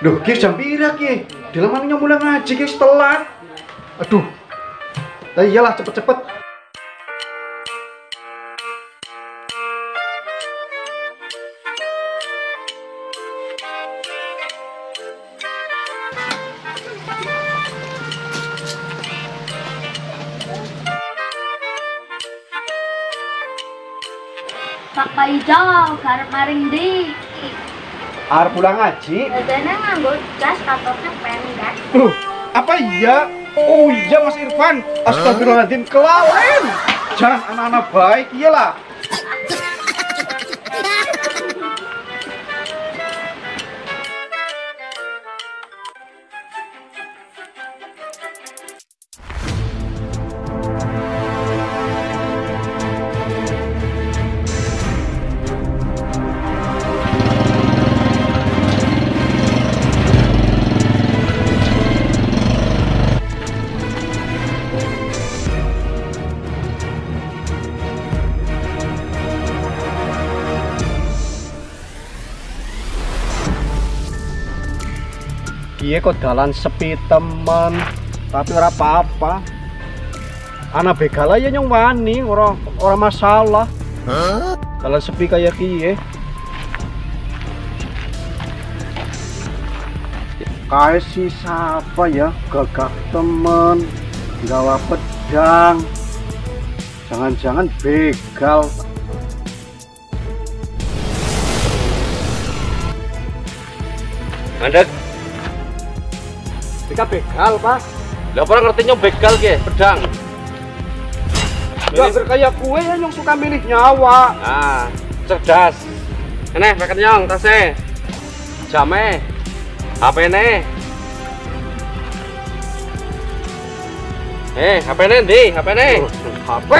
Loh, Ki jam pira Ki? Dilemannya mulai ngaji Ki telat. Aduh. Lah iyalah cepet-cepet. Pak Ijo, garap maring di. Arep pulang ngaji. Dadane nganggo jas katoknya pendek. Loh, apa iya? Oh iya Mas Irfan. Astagfirullahaladzim, kelalen. Jangan anak-anak baik, iyalah. Iya kok dalan sepi temen, tapi ora apa-apa. Anak begal aja yang wani, ora masalah. Dalan sepi kayak kiye. Kayak si siapa ya, gagah temen, gawa pedang. Jangan-jangan begal. Mandek. Kita begal, Pak. Lah ora ngerti nyong begal ki, pedang. Ya kayak kue ya yang suka milih nyawa. Nah, cerdas. Ini pakai nyong tasnya. Jame. HP-ne. HP-ne ndi? HP-ne. HP.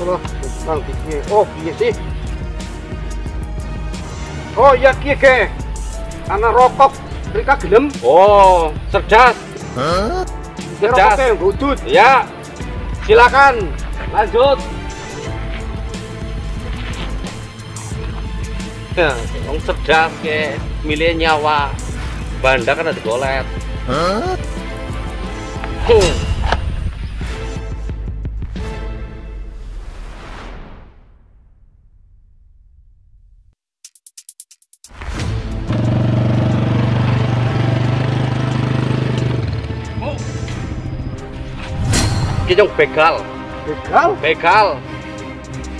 Terus bang piye? Oh, piye sih? Oh, iya kiye ke. Anak rokok mereka gelem. Oh, cerdas. Cerdas. Yang gudut. Ya. Silakan. Lanjut. Ya, wong cerdas ke milih nyawa. Banda kan ada golet. Kita begal. Begal? Begal.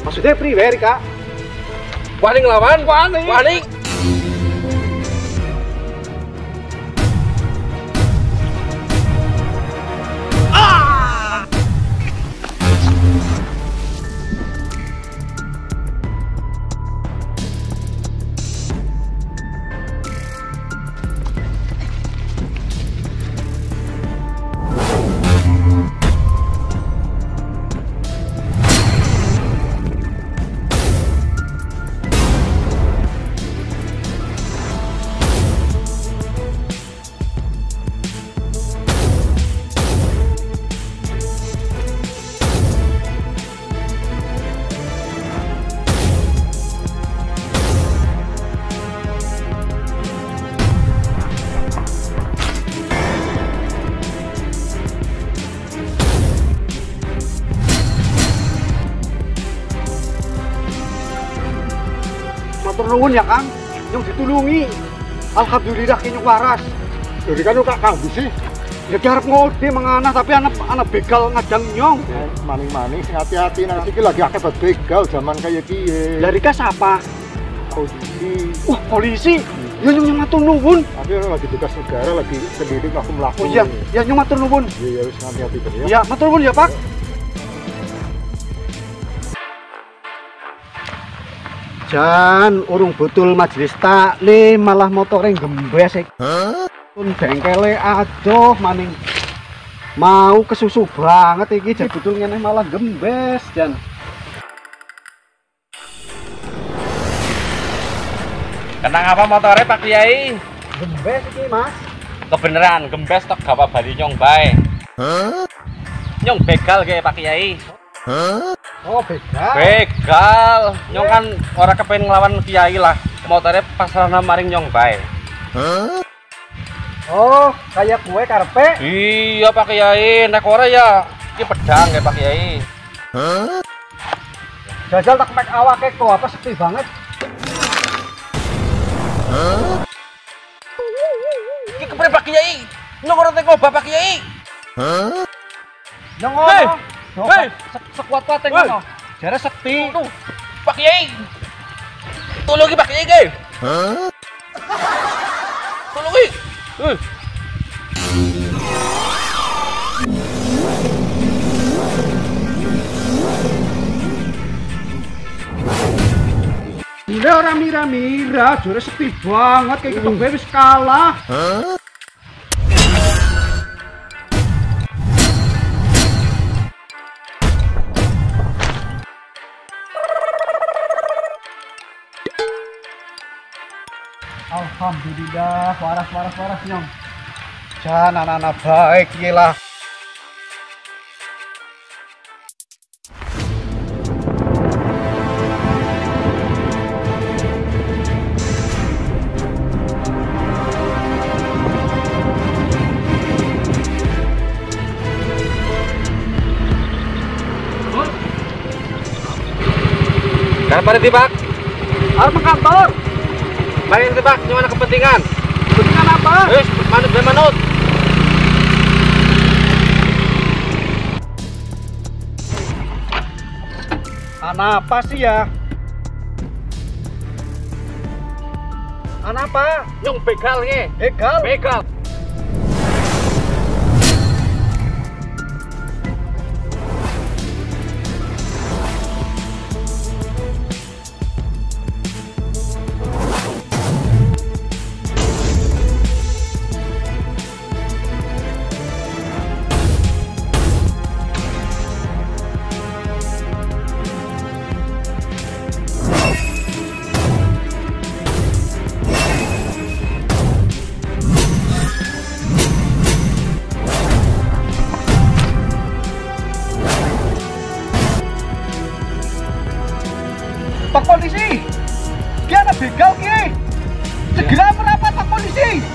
Maksudnya priwe, Kak? Wani ngelawan? Wani. Nuwun ya Kang, yang ditulungi. Alhamdulillah kini waras. Jadi kan kak Kang sih. Ya ki arep ngode mengana tapi anak begal ngadang nyong. Maning-maning sing hati-hati nang iki lagi akeh begal zaman kaya kiye. Lah Rika siapa? Polisi. Wah, polisi. Ya nyong matur nuwun. Tapi orang lagi tugas negara, lagi sendiri aku melakukan. Oh iya, ya nyong matur nuwun. Iya, harus hati-hati terus ya. Ya, matur nuwun ya, Pak. Jan, urung betul majelis taklim malah motore gembes iki. Pun bengkele aduh maning mau kesusu banget iki jan betul ngene malah gembes Jan. Kenang apa motornya Pak Kiai? Gembes iki, Mas. Kebeneran gembes tok gawa bali nyong bae. Nyong begal ge Pak Kiai. Oh, begal. Begal. Nyong kan ora kepen nglawan Kiai lah. Motornya pasrahna maring nyong bae. Oh, kayak kue karpe. Iya Pak Kiai, nek ora ya iki pedang ya Pak Kiai. Jajal tak mek awake kok apa sepi banget. Iki kepriye Pak Kiai? Nyong ora teko Bapak Kiai. Nyong Hei! ngono. Hei! Sekuat-kuate Hei! ngono. Jare sekti. Tuh, Pak Kiai. Tolong Pak Kiai ge. Tolong iki. Udah orang mira-mira, jare sepi banget kayak ketemu wis kalah. Alhamdulillah, waras nyong. Jan anak-anak baik gila. Kapan itu Pak? Arep kantor. Mari itu Pak, gimana kepentingan? Kepentingan apa? Wis, manut be manut. Anak apa sih ya? Anak apa? Nyong begal ge. Begal. Begal. Pak polisi, dia ada begal ki. Segera merapat Pak polisi.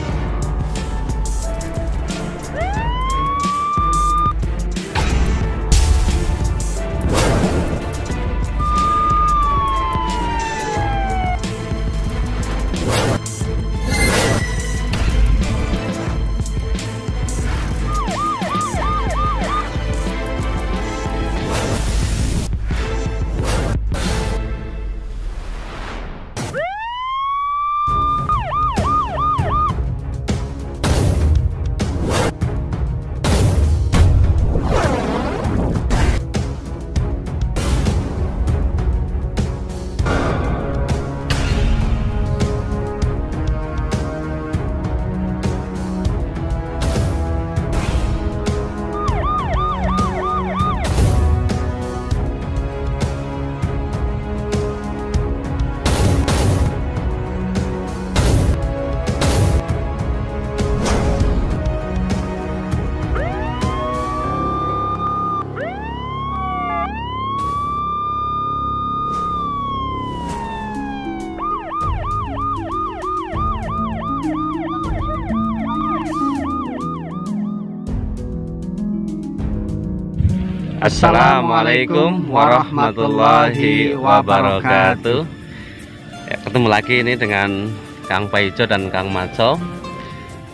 Assalamualaikum warahmatullahi wabarakatuh. Ya, ketemu lagi ini dengan Kang Paijo dan Kang Maco.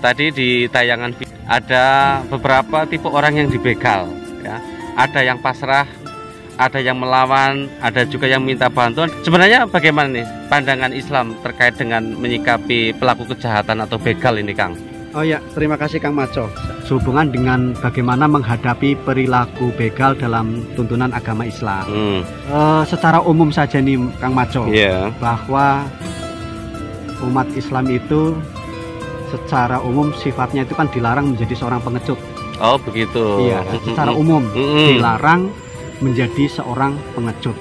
Tadi di tayangan ada beberapa tipe orang yang dibegal ya. Ada yang pasrah, ada yang melawan, ada juga yang minta bantuan. Sebenarnya bagaimana nih pandangan Islam terkait dengan menyikapi pelaku kejahatan atau begal ini, Kang? Oh ya, terima kasih Kang Maco. Sehubungan dengan bagaimana menghadapi perilaku begal dalam tuntunan agama Islam. Secara umum saja nih Kang Maco, bahwa umat Islam itu secara umum sifatnya itu kan dilarang menjadi seorang pengecut. Oh begitu. Iya, secara umum dilarang menjadi seorang pengecut.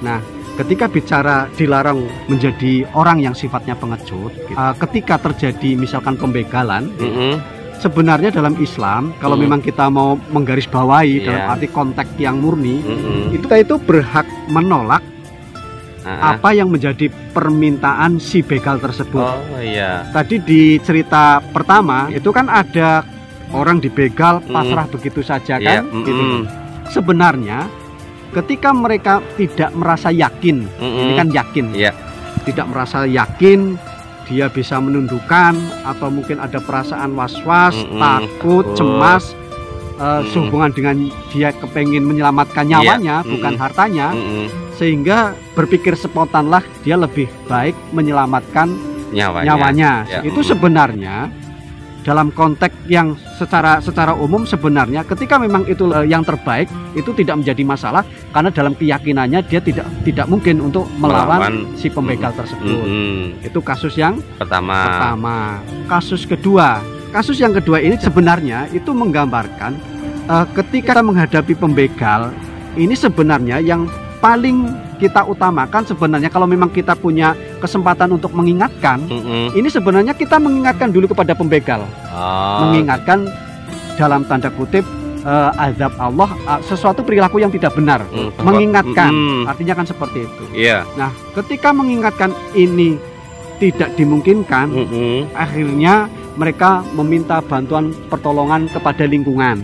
Nah, ketika bicara dilarang menjadi orang yang sifatnya pengecut, ketika terjadi misalkan pembegalan, sebenarnya dalam Islam kalau memang kita mau menggarisbawahi dalam arti konteks yang murni, kita itu berhak menolak apa yang menjadi permintaan si begal tersebut. Tadi di cerita pertama itu kan ada orang dibegal pasrah begitu saja kan, gitu. Sebenarnya ketika mereka tidak merasa yakin, ini kan yakin, tidak merasa yakin dia bisa menundukkan, atau mungkin ada perasaan was-was, takut, cemas, sehubungan dengan dia kepengen menyelamatkan nyawanya, bukan hartanya, sehingga berpikir spontanlah dia lebih baik menyelamatkan nyawanya. Itu sebenarnya dalam konteks yang secara umum sebenarnya ketika memang itu yang terbaik, itu tidak menjadi masalah karena dalam keyakinannya dia tidak mungkin untuk melawan si pembegal tersebut. Itu kasus yang pertama. Kasus yang kedua ini sebenarnya itu menggambarkan ketika menghadapi pembegal ini sebenarnya yang paling kita utamakan sebenarnya kalau memang kita punya kesempatan untuk mengingatkan, ini sebenarnya kita mengingatkan dulu kepada pembegal, mengingatkan dalam tanda kutip azab Allah, sesuatu perilaku yang tidak benar, mengingatkan, artinya kan seperti itu. Nah, ketika mengingatkan ini tidak dimungkinkan, akhirnya mereka meminta bantuan pertolongan kepada lingkungan.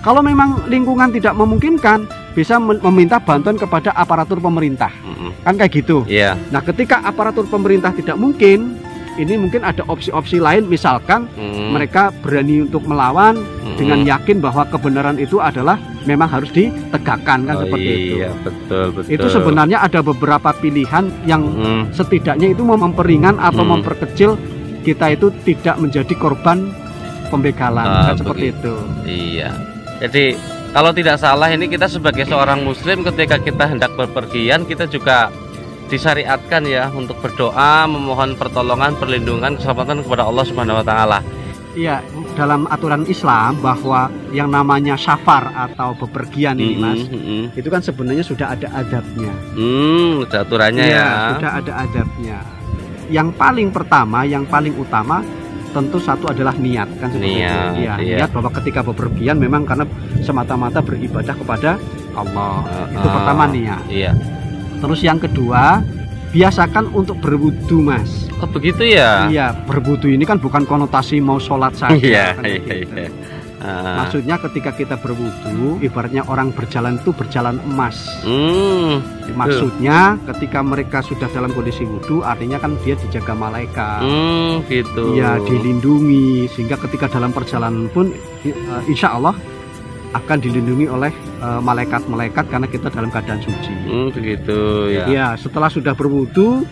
Kalau memang lingkungan tidak memungkinkan, bisa meminta bantuan kepada aparatur pemerintah, kan kayak gitu. Nah, ketika aparatur pemerintah tidak mungkin, ini mungkin ada opsi-opsi lain, misalkan mereka berani untuk melawan dengan yakin bahwa kebenaran itu adalah memang harus ditegakkan, kan seperti itu. Betul. Itu sebenarnya ada beberapa pilihan yang setidaknya itu memperingan atau memperkecil kita itu tidak menjadi korban pembegalan, kan seperti itu. Jadi kalau tidak salah ini kita sebagai seorang muslim ketika kita hendak berpergian, kita juga disyariatkan ya untuk berdoa, memohon pertolongan, perlindungan, keselamatan kepada Allah Subhanahu wa taala. Iya, dalam aturan Islam bahwa yang namanya safar atau bepergian ini Mas, itu kan sebenarnya sudah ada adabnya. Ada aturannya ya. Sudah ada adabnya. Yang paling pertama, yang paling utama tentu satu adalah niat, kan seperti itu. Niat bahwa ketika bepergian memang karena semata-mata beribadah kepada Allah. Itu pertama niat. Terus yang kedua, biasakan untuk berwudu Mas. Oh begitu ya? Iya, berwudu ini kan bukan konotasi mau sholat saja. Maksudnya ketika kita berwudu, ibaratnya orang berjalan itu berjalan emas. Maksudnya ketika mereka sudah dalam kondisi wudu, artinya kan dia dijaga malaikat. Gitu. Ya, dilindungi, sehingga ketika dalam perjalanan pun insya Allah akan dilindungi oleh malaikat-malaikat karena kita dalam keadaan suci. Begitu ya. Ya, setelah sudah berwudu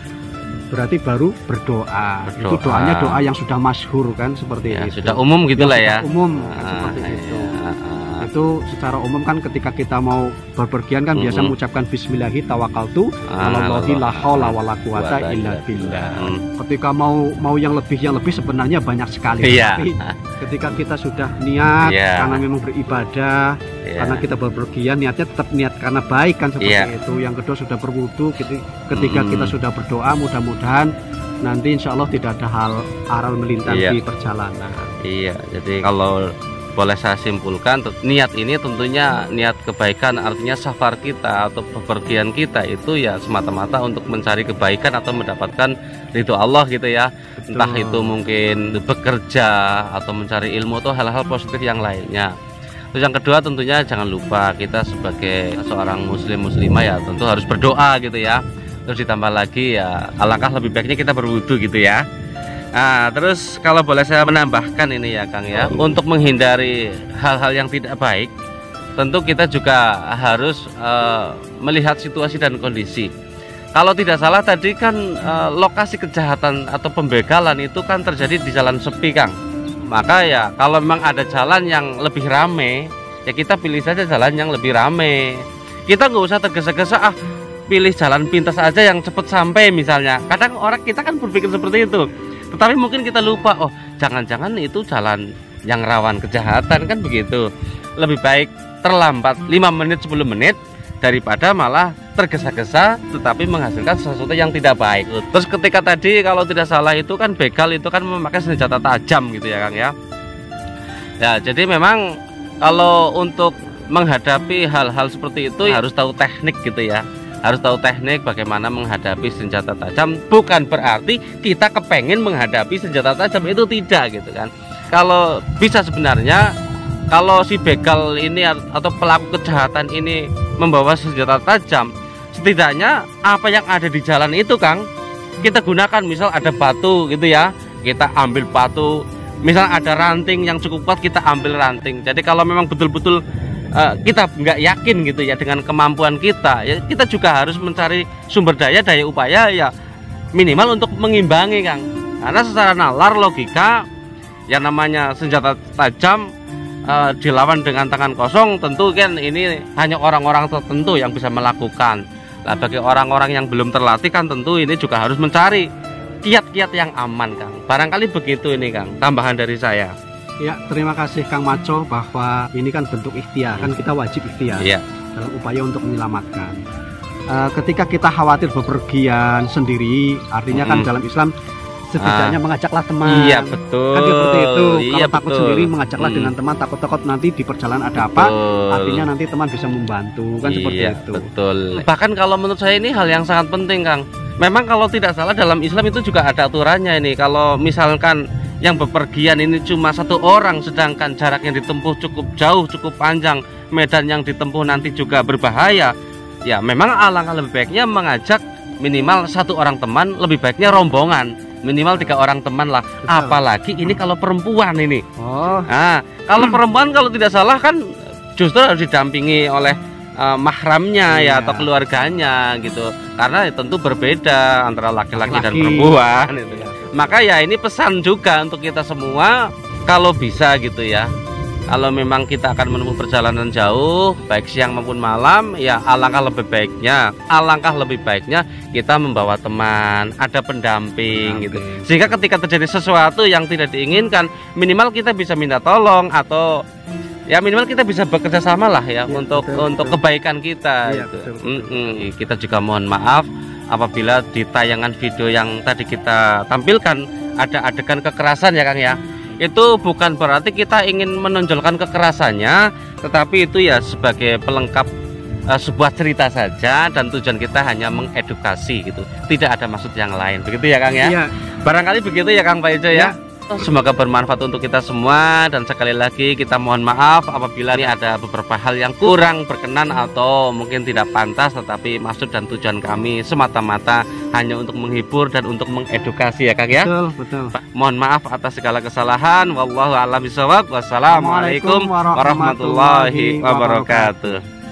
berarti baru berdoa. Itu doanya doa yang sudah masyhur kan seperti itu. Sudah umum gitulah ya. Umum seperti itu. Itu secara umum kan ketika kita mau berpergian kan biasa mengucapkan bismillahi tawakkaltu alallahi la haula wala quwata illa billah. Ketika mau yang lebih sebenarnya banyak sekali. Tapi ketika kita sudah niat karena memang beribadah, karena kita berpergian niatnya tetap niat karena baik kan seperti itu. Yang kedua sudah berwudu, ketika kita sudah berdoa mudah-mudahan nanti insya Allah tidak ada hal aral melintang di perjalanan. Jadi kalau boleh saya simpulkan, niat ini tentunya niat kebaikan, artinya safar kita atau bepergian kita itu ya semata-mata untuk mencari kebaikan atau mendapatkan ridho Allah gitu ya. Betul. Entah itu mungkin bekerja atau mencari ilmu atau hal-hal positif yang lainnya. Terus yang kedua tentunya jangan lupa kita sebagai seorang muslimah ya tentu harus berdoa gitu ya. Terus ditambah lagi ya alangkah lebih baiknya kita berwudu gitu ya. Nah, terus kalau boleh saya menambahkan ini ya Kang ya, untuk menghindari hal-hal yang tidak baik, tentu kita juga harus melihat situasi dan kondisi. Kalau tidak salah tadi kan lokasi kejahatan atau pembegalan itu kan terjadi di jalan sepi Kang. Maka ya kalau memang ada jalan yang lebih rame, ya kita pilih saja jalan yang lebih rame. Kita nggak usah tergesa-gesa, pilih jalan pintas aja yang cepat sampai misalnya. Kadang orang kita kan berpikir seperti itu. Tetapi mungkin kita lupa, oh jangan-jangan itu jalan yang rawan kejahatan kan begitu. Lebih baik terlambat 5 menit 10 menit daripada malah tergesa-gesa tetapi menghasilkan sesuatu yang tidak baik. Terus ketika tadi kalau tidak salah itu kan begal itu kan memakai senjata tajam gitu ya Kang ya. Ya jadi memang kalau untuk menghadapi hal-hal seperti itu harus tahu teknik gitu ya. Harus tahu teknik bagaimana menghadapi senjata tajam. Bukan berarti kita kepengen menghadapi senjata tajam, itu tidak gitu kan. Kalau bisa sebenarnya kalau si begal ini atau pelaku kejahatan ini membawa senjata tajam, setidaknya apa yang ada di jalan itu Kang kita gunakan. Misal ada batu gitu ya, kita ambil batu. Misal ada ranting yang cukup kuat, kita ambil ranting. Jadi kalau memang betul-betul kita nggak yakin gitu ya dengan kemampuan kita, ya kita juga harus mencari sumber daya upaya ya minimal untuk mengimbangi Kang. Karena secara nalar logika yang namanya senjata tajam dilawan dengan tangan kosong, tentu kan ini hanya orang-orang tertentu yang bisa melakukan. Nah bagi orang-orang yang belum terlatih kan tentu ini juga harus mencari kiat-kiat yang aman Kang. Barangkali begitu ini Kang, tambahan dari saya. Ya, terima kasih Kang Maco bahwa ini kan bentuk ikhtiar, kan kita wajib ikhtiar dalam upaya untuk menyelamatkan. Ketika kita khawatir bepergian sendiri, artinya kan dalam Islam setidaknya mengajaklah teman. Iya betul. Kan seperti itu. Iya, kalau takut betul. sendiri mengajaklah dengan teman, takut-takut nanti di perjalanan ada apa, artinya nanti teman bisa membantu kan seperti itu. Betul. Bahkan kalau menurut saya ini hal yang sangat penting Kang. Memang kalau tidak salah dalam Islam itu juga ada aturannya ini. Kalau misalkan yang bepergian ini cuma 1 orang, sedangkan jarak yang ditempuh cukup jauh, cukup panjang, medan yang ditempuh nanti juga berbahaya, ya memang alangkah lebih baiknya mengajak minimal 1 orang teman, lebih baiknya rombongan, minimal 3 orang teman lah. Betul. Apalagi ini kalau perempuan ini. Oh. Nah, kalau perempuan kalau tidak salah kan justru harus didampingi oleh mahramnya ya atau keluarganya gitu. Karena tentu berbeda antara laki-laki dan perempuan gitu ya. Maka ya ini pesan juga untuk kita semua, kalau bisa gitu ya, kalau memang kita akan menempuh perjalanan jauh baik siang maupun malam, ya alangkah lebih baiknya kita membawa teman, ada pendamping gitu. Sehingga ketika terjadi sesuatu yang tidak diinginkan, minimal kita bisa minta tolong atau ya minimal kita bisa bekerja sama lah ya, untuk kebaikan kita gitu. Kita juga mohon maaf apabila di tayangan video yang tadi kita tampilkan ada adegan kekerasan ya Kang ya. Itu bukan berarti kita ingin menonjolkan kekerasannya, tetapi itu ya sebagai pelengkap sebuah cerita saja, dan tujuan kita hanya mengedukasi gitu. Tidak ada maksud yang lain. Begitu ya Kang ya? Iya. Barangkali begitu ya Kang Pak Ijo ya. Semoga bermanfaat untuk kita semua, dan sekali lagi kita mohon maaf apabila ini ada beberapa hal yang kurang berkenan atau mungkin tidak pantas, tetapi maksud dan tujuan kami semata-mata hanya untuk menghibur dan untuk mengedukasi ya Kang ya. Betul. Mohon maaf atas segala kesalahan. Wallahu a'lam bishawab. Wassalamualaikum warahmatullahi wabarakatuh.